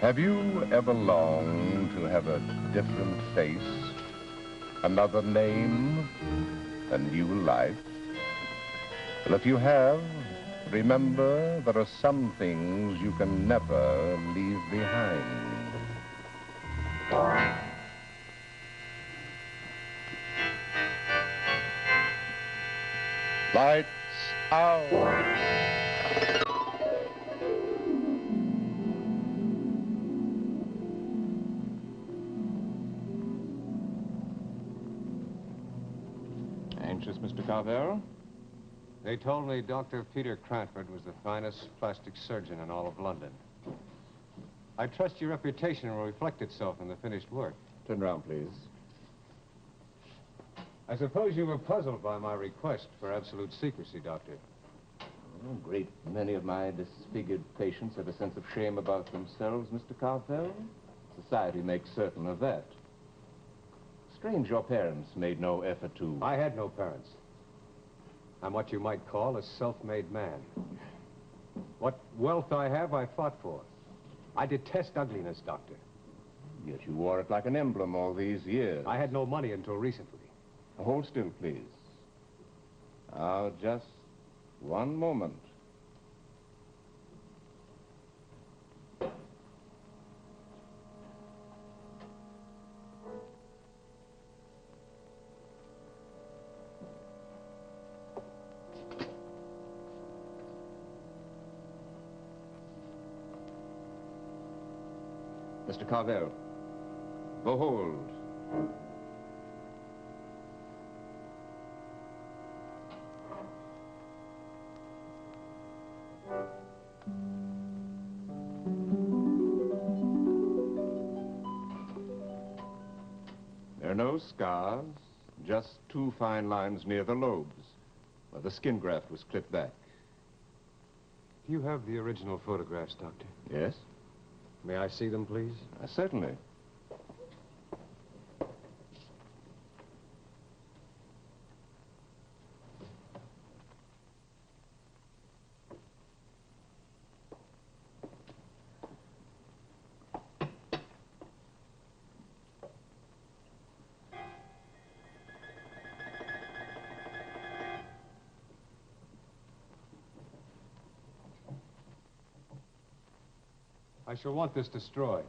Have you ever longed to have a different face, another name, a new life? Well, if you have, remember there are some things you can never leave behind. Lights out. Anxious, Mr. Carvel? They told me Dr. Peter Cranford was the finest plastic surgeon in all of London. I trust your reputation will reflect itself in the finished work. Turn around, please. I suppose you were puzzled by my request for absolute secrecy, Doctor. A great many of my disfigured patients have a sense of shame about themselves, Mr. Carvel. Society makes certain of that. Strange your parents made no effort to... I had no parents. I'm what you might call a self-made man. What wealth I have, I fought for. I detest ugliness, Doctor. Yet you wore it like an emblem all these years. I had no money until recently. Hold still, please. Now, just one moment. Mr. Carvel, behold. There are no scars, just two fine lines near the lobes, where the skin graft was clipped back. Do you have the original photographs, Doctor? Yes? May I see them, please? Certainly. I shall want this destroyed.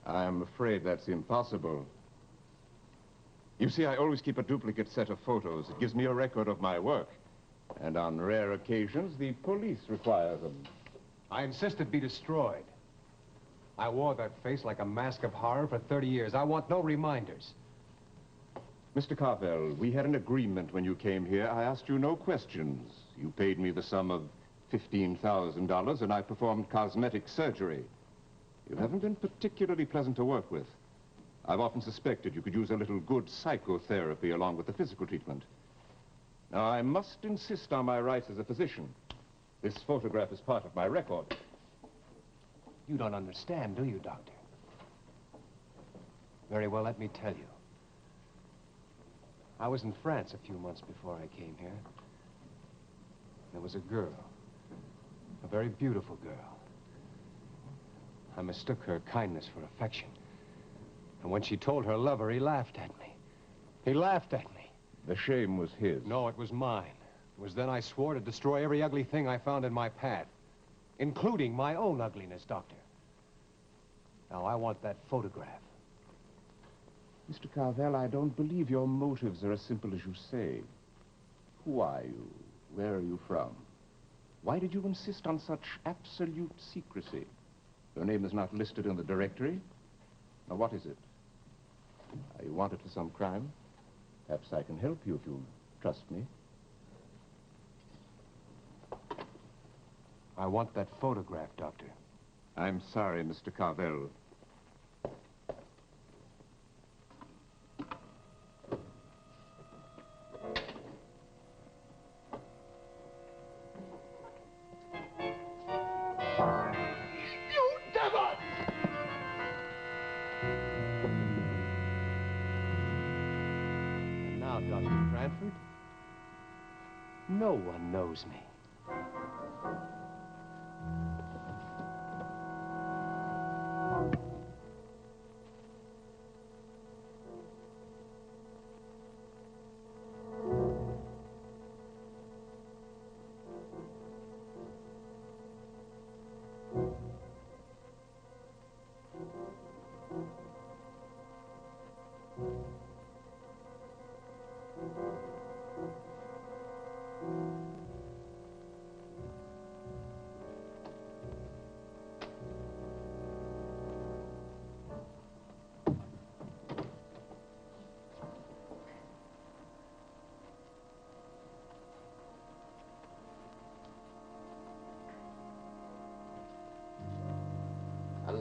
I'm afraid that's impossible. You see, I always keep a duplicate set of photos. It gives me a record of my work. And on rare occasions, the police require them. I insist it be destroyed. I wore that face like a mask of horror for 30 years. I want no reminders. Mr. Carvel, we had an agreement when you came here. I asked you no questions. You paid me the sum of $15,000, and I performed cosmetic surgery. You haven't been particularly pleasant to work with. I've often suspected you could use a little good psychotherapy along with the physical treatment. Now, I must insist on my rights as a physician. This photograph is part of my record. You don't understand, do you, Doctor? Very well, let me tell you. I was in France a few months before I came here. There was a girl, a very beautiful girl. I mistook her kindness for affection. And when she told her lover, he laughed at me. He laughed at me. The shame was his. No, it was mine. It was then I swore to destroy every ugly thing I found in my path, including my own ugliness, Doctor. Now, I want that photograph. Mr. Carvel, I don't believe your motives are as simple as you say. Who are you? Where are you from? Why did you insist on such absolute secrecy? Your name is not listed in the directory. Now, what is it? Are you wanted for some crime? Perhaps I can help you if you trust me. I want that photograph, Doctor. I'm sorry, Mr. Carvel. Dr. Cranford? No one knows me.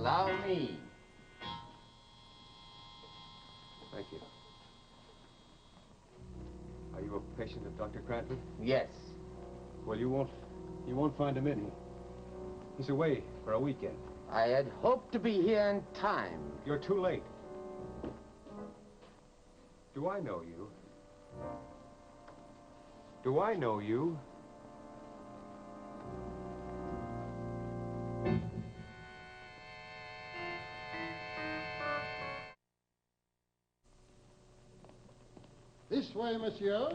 Allow me. Thank you. Are you a patient of Dr. Cranford? Yes. Well, you won't find him in here. He's away for a weekend. I had hoped to be here in time. You're too late. Do I know you? Do I know you? This way, monsieur.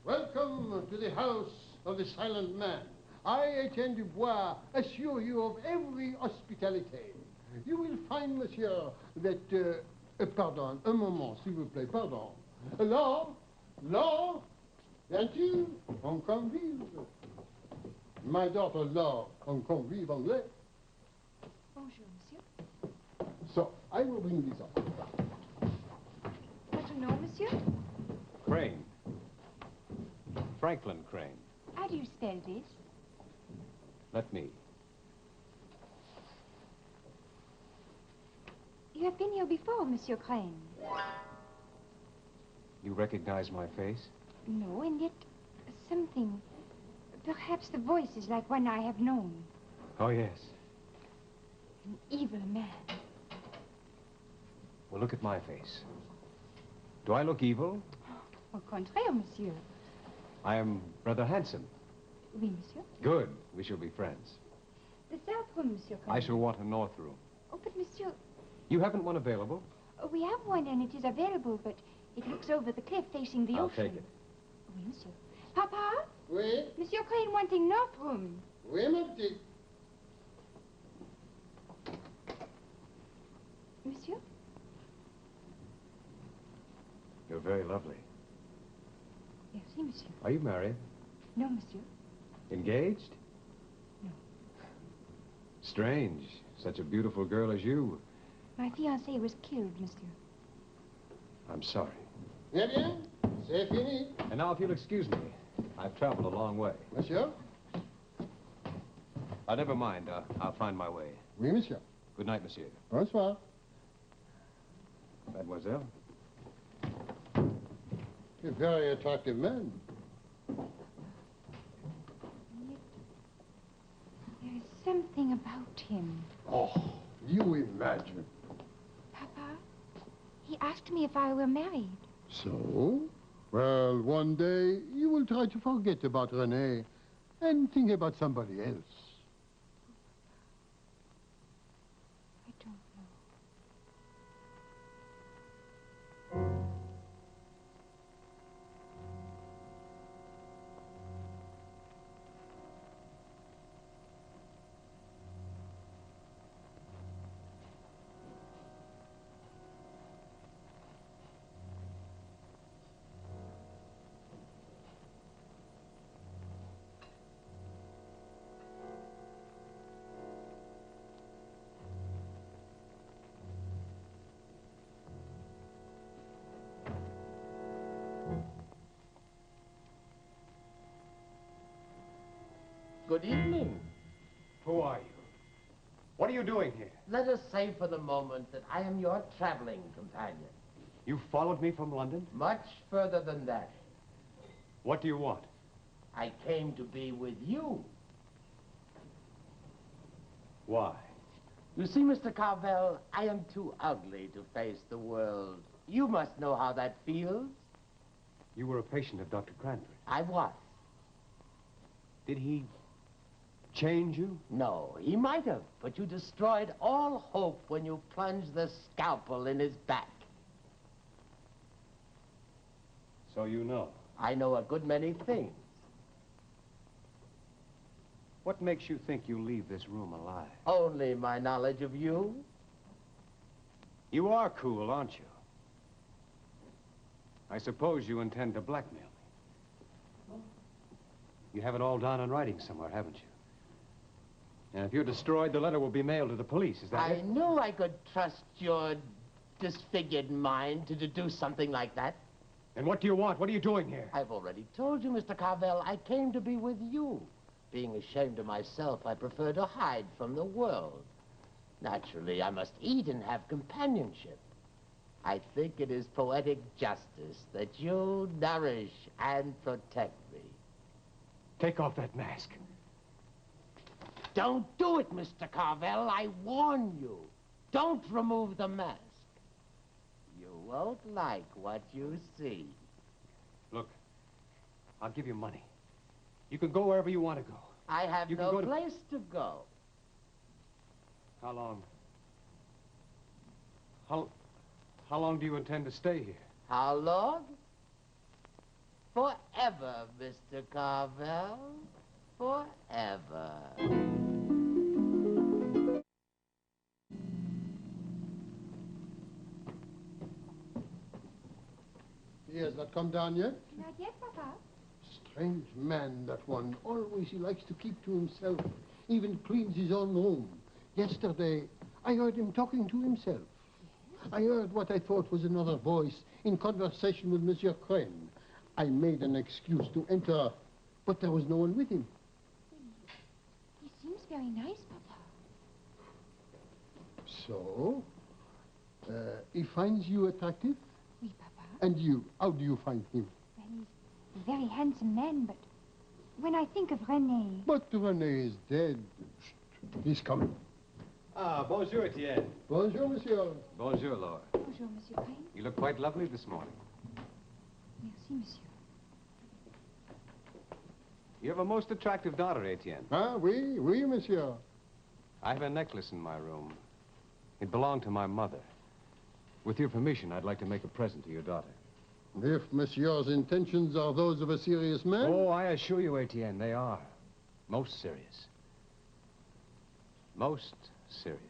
Welcome to the house of the silent man. I, Etienne Dubois, assure you of every hospitality. You will find, monsieur, that... pardon, un moment, s'il vous plaît, pardon. Là, viens-tu? On convive. My daughter, là, on convive anglais. Bonjour, monsieur. So, I will bring this up. Votre nom, monsieur? Crane. Franklin Crane. How do you spell this? Let me. You have been here before, Monsieur Crane. You recognize my face? No, and yet something. Perhaps the voice is like one I have known. Oh, yes. An evil man. Well, look at my face. Do I look evil? Au contraire, monsieur. I am rather handsome. Oui, monsieur. Good. We shall be friends. The south room, Monsieur Crane. I shall want a north room. Oh, but monsieur, You haven't one available? we have one and it is available, but it looks over the cliff facing the I'll ocean. take it. Oui, monsieur. Papa? Oui, Monsieur Crane wanting north room. oui, ma petite. Monsieur? You're very lovely. Merci, monsieur. Are you married? No, monsieur. Engaged? No. Strange. Such a beautiful girl as you. My fiancé was killed, monsieur. I'm sorry. Eh bien, c'est fini. And now, if you'll excuse me, I've traveled a long way. Monsieur? Never mind. I'll find my way. Oui, monsieur. Good night, monsieur. Bonsoir. Mademoiselle? A very attractive man. There is something about him. Oh, you imagine. Papa, he asked me if I were married. So? Well, one day you will try to forget about René and think about somebody else. I don't know. Good evening. Who are you? What are you doing here? Let us say for the moment that I am your traveling companion. You followed me from London? Much further than that. What do you want? I came to be with you. Why? You see, Mr. Carvel, I am too ugly to face the world. You must know how that feels. You were a patient of Dr. Cranford. I was. Did he change you? No, he might have, but you destroyed all hope when you plunged the scalpel in his back. So you know. I know a good many things. What makes you think you'll leave this room alive? Only my knowledge of you. You are cool, aren't you? I suppose you intend to blackmail me. You have it all down in writing somewhere, haven't you? And if you're destroyed, the letter will be mailed to the police, is that it? I knew I could trust your disfigured mind to deduce something like that. And what do you want? What are you doing here? I've already told you, Mr. Carvel, I came to be with you. Being ashamed of myself, I prefer to hide from the world. Naturally, I must eat and have companionship. I think it is poetic justice that you nourish and protect me. Take off that mask. Don't do it, Mr. Carvel. I warn you. Don't remove the mask. You won't like what you see. Look, I'll give you money. You can go wherever you want to go. I have no place to go. How long? How long do you intend to stay here? How long? Forever, Mr. Carvel. Forever. He has not come down yet? Not yet, Papa. Strange man, that one. Always he likes to keep to himself. Even cleans his own room. Yesterday, I heard him talking to himself. I heard what I thought was another voice in conversation with Monsieur Crane. I made an excuse to enter, but there was no one with him. He seems very nice, Papa. So, he finds you attractive? Oui, Papa. And you, how do you find him? Well, he's a very handsome man, but when I think of René... But René is dead. Shh, he's coming. Ah, bonjour, Etienne. Bonjour, monsieur. Bonjour, Laura. Bonjour, Monsieur Crane. You look quite lovely this morning. Merci, Monsieur. You have a most attractive daughter, Etienne. Ah, oui, oui, monsieur. I have a necklace in my room. It belonged to my mother. With your permission, I'd like to make a present to your daughter. If monsieur's intentions are those of a serious man... Oh, I assure you, Etienne, they are. Most serious. Most serious.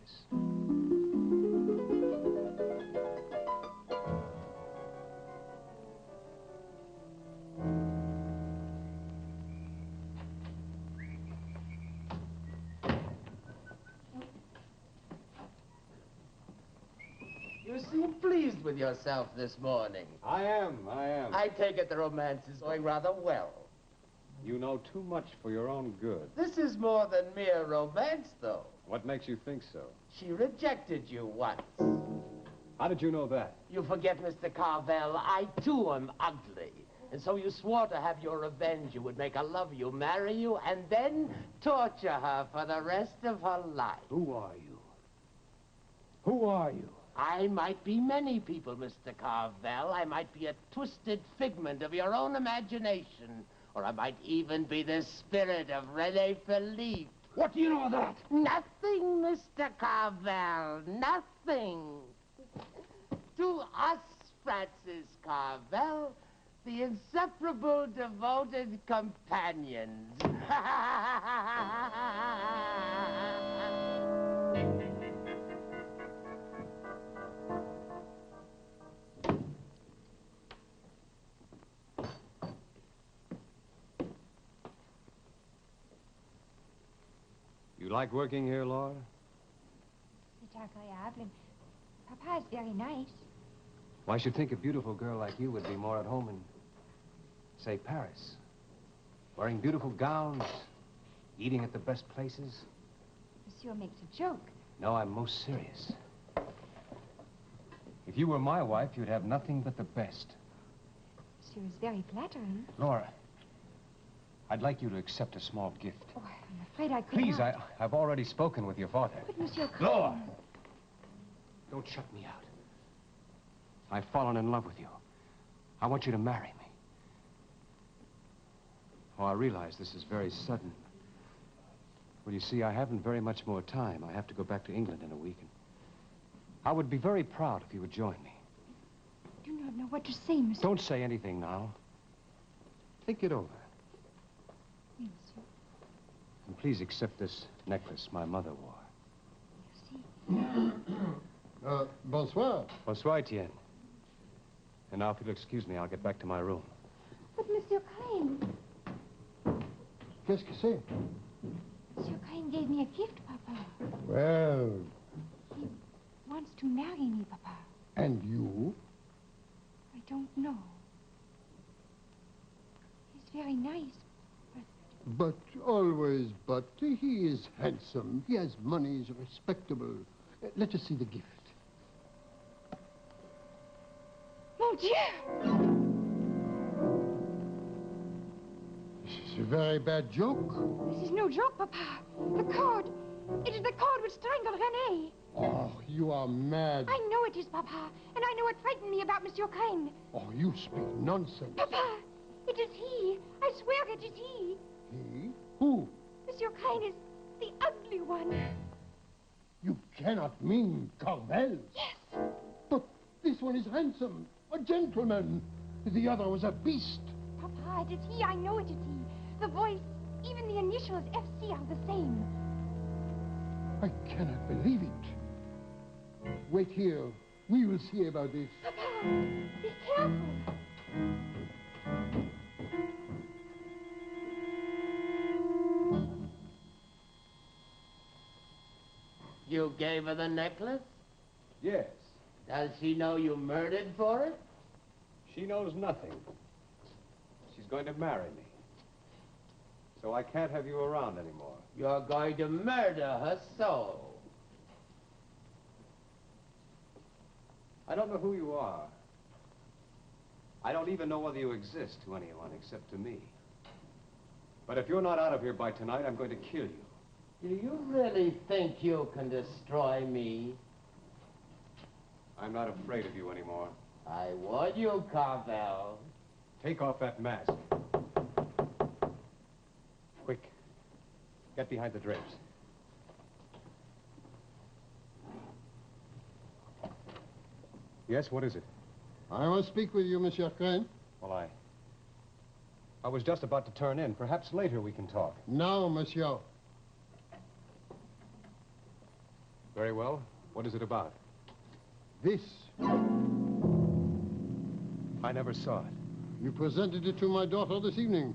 You seem pleased with yourself this morning. I am. I take it the romance is going rather well. You know too much for your own good. This is more than mere romance, though. What makes you think so? She rejected you once. How did you know that? You forget, Mr. Carvel, I too am ugly. And so you swore to have your revenge. You would make her love you, marry you, and then torture her for the rest of her life. Who are you? Who are you? I might be many people, Mr. Carvel. I might be a twisted figment of your own imagination. Or I might even be the spirit of René Philippe. What do you know of that? Nothing, Mr. Carvel, nothing. To us, Francis Carvel, the inseparable devoted companions. You like working here, Laura? C'est agréable. And Papa is very nice. Well, I should think a beautiful girl like you would be more at home in, say, Paris. Wearing beautiful gowns, eating at the best places. Monsieur makes a joke. No, I'm most serious. If you were my wife, you'd have nothing but the best. Monsieur is very flattering. Laura, I'd like you to accept a small gift. Oh, I'm afraid I could Please, not. I've already spoken with your father. But Monsieur Crane... Laura! Don't shut me out. I've fallen in love with you. I want you to marry me. Oh, I realize this is very sudden. Well, you see, I haven't very much more time. I have to go back to England in a week. And I would be very proud if you would join me. I do not know what to say, Monsieur. Don't say anything now. Think it over. Oui, Monsieur. And please accept this necklace my mother wore. Merci. Bonsoir. Bonsoir, Etienne. And now, if you'll excuse me, I'll get back to my room. But Monsieur Crane... Qu'est-ce que c'est? Monsieur Crane gave me a gift, Papa. Well, He wants to marry me, Papa. and you? I don't know. He's very nice, But, always but. He is handsome. He has money. He's respectable. Let us see the gift. Mon Dieu! This is a very bad joke. This is no joke, Papa. The cord. It is the cord which strangled René. Oh, you are mad. I know it is, Papa. And I know what frightened me about Monsieur Crane. Oh, you speak nonsense. Papa, it is he. I swear it is he. He? Who? Monsieur Crane is the ugly one. You cannot mean Carvel. Yes. But this one is handsome, a gentleman. The other was a beast. Papa, it is he. I know it is he. The voice, even the initials FC are the same. I cannot believe it. Wait here. We will see about this. Papa, be careful. You gave her the necklace? Yes. Does she know you murdered for it? She knows nothing. She's going to marry me. So I can't have you around anymore. You're going to murder her soul. I don't know who you are. I don't even know whether you exist to anyone except to me. But if you're not out of here by tonight, I'm going to kill you. Do you really think you can destroy me? I'm not afraid of you anymore. I warn you, Carvel. Take off that mask. Quick. Get behind the drapes. Yes, what is it? I must speak with you, Monsieur Crane. Well, I was just about to turn in. Perhaps later we can talk. Now, Monsieur. Very well. What is it about? This. I never saw it. You presented it to my daughter this evening.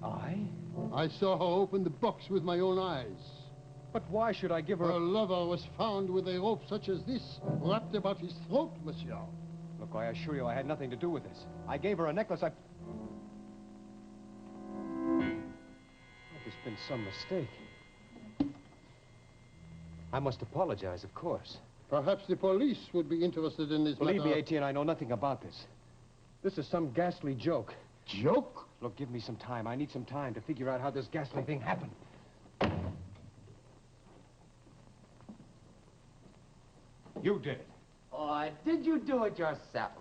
I saw her open the box with my own eyes. But why should I give her... Her lover was found with a rope such as this wrapped about his throat, Monsieur. Look, I assure you I had nothing to do with this. I gave her a necklace. There's been some mistake. I must apologize, of course. Perhaps the police would be interested in this Believe me, matter. Etienne, I know nothing about this. This is some ghastly joke. Joke? Look, give me some time. I need some time to figure out how this ghastly thing happened. You did it. Or did you do it yourself?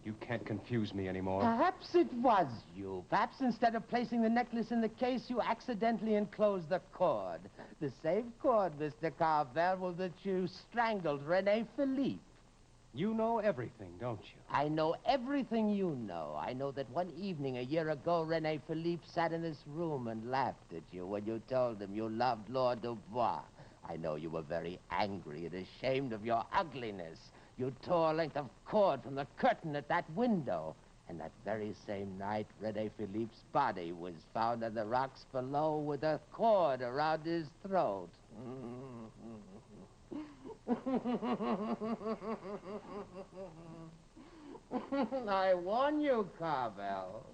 You can't confuse me anymore. Perhaps it was you. Perhaps instead of placing the necklace in the case, you accidentally enclosed the cord. The same cord, Mr. Carvel, that you strangled René Philippe. You know everything, don't you? I know everything you know. I know that one evening a year ago, René Philippe sat in this room and laughed at you when you told him you loved Lord Dubois. I know you were very angry and ashamed of your ugliness. You tore a length of cord from the curtain at that window. And that very same night, René Philippe's body was found on the rocks below with a cord around his throat. I warn you, Carvel.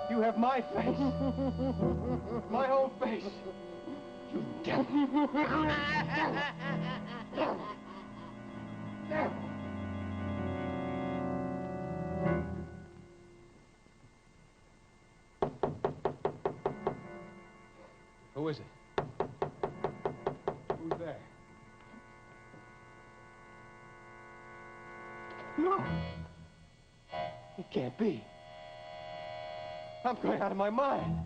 You have my face. My whole face. You devil. Who is it? Who's there? No. It can't be. I'm going out of my mind.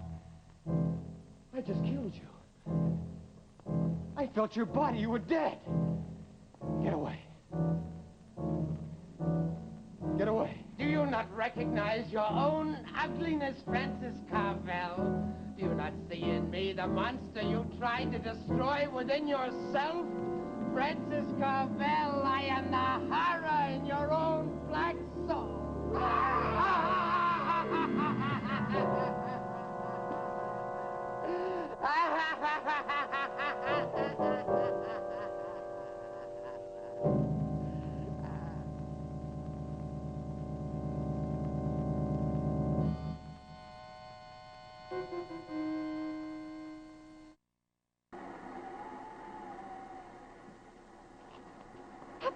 I just killed you. I felt your body. You were dead. Get away. Get away. Do you not recognize your own ugliness, Francis Carvel? Do you not see in me the monster you tried to destroy within yourself? Francis Carvel, I am the horror in your own black soul.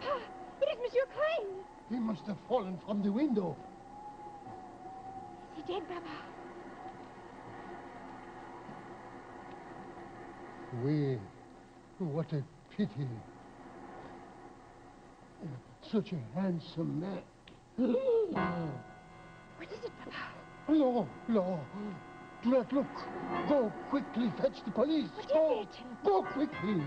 Papa, it is Monsieur Crane. He must have fallen from the window. Is he dead, Papa? Oui. What a pity. Such a handsome man. What is it, Papa? No, no. Do not look. Go quickly, fetch the police. What is Go. it? Go quickly.